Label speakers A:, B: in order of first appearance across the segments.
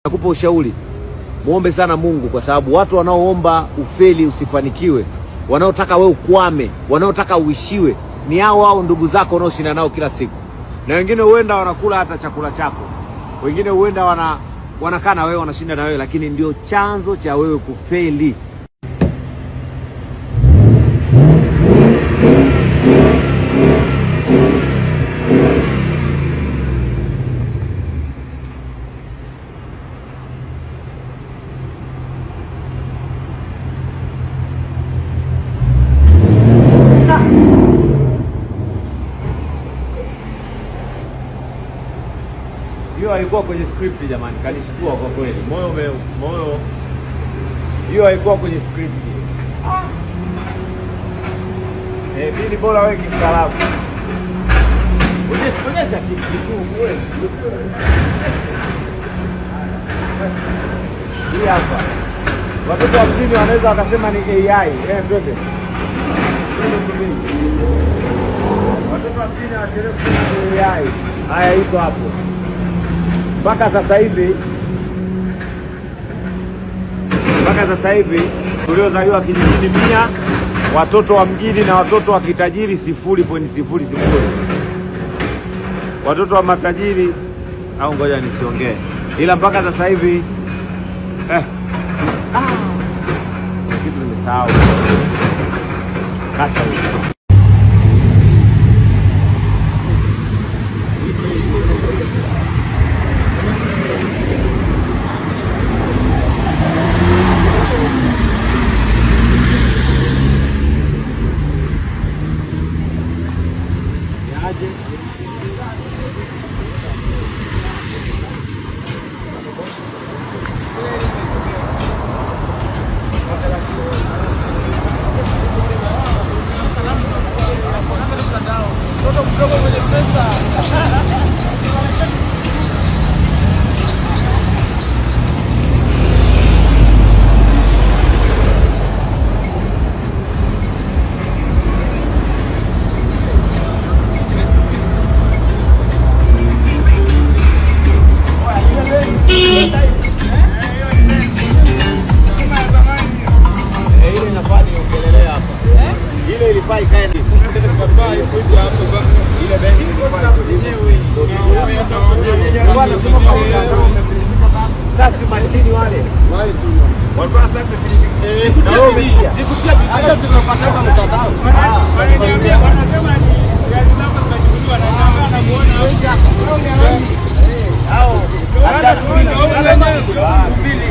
A: Nakupa ushauri, muombe sana Mungu, kwa sababu watu wanaoomba ufeli usifanikiwe, wanaotaka wewe ukwame, wanaotaka uishiwe ni hao ndugu zako unaoshinda nao kila siku. Na wengine huenda wanakula hata chakula chako, wengine huenda wanakaa na wewe, wanashinda na wewe, lakini ndio chanzo cha wewe kufeli. Hiyo haikuwa kwenye script jamani, kanishtua kwa kweli. Moyo. Hiyo haikuwa kwenye script. Bili bora wewe kistaarabu. Onyesha kitu wewe. Hii hapa. Watoto wa mjini wanaweza wakasema ni AI. Twende. Watoto wa mjini wanataka kusema ni AI. Haya, iko hapo. Mpaka sasa hivi tuliozaliwa kijijini 100, watoto wa mjini na watoto wa kitajiri 0.00. Watoto wa matajiri au ngoja nisiongee, ila mpaka sasa hivi kitu nimesahau. Kata sasa maskini wale tu walikuwa sasa na wao umesikia hata tunapata mtandao wananiambia, wanasema gari zako zinachukuliwa na jamaa na muone hao acha tuone mbili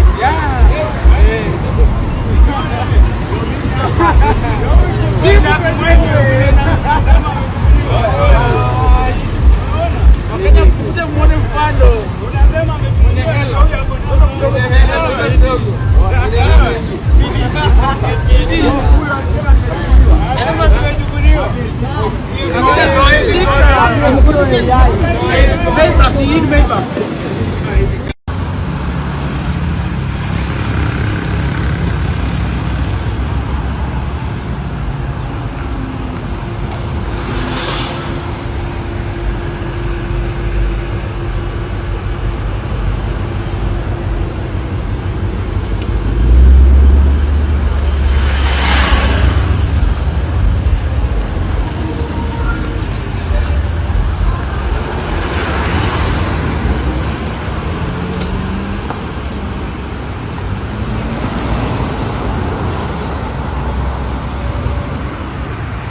A: jina mwenyewe wakati kuja muone mfano unasema mwenye hela kidogo sema tumechukuliwa Maybach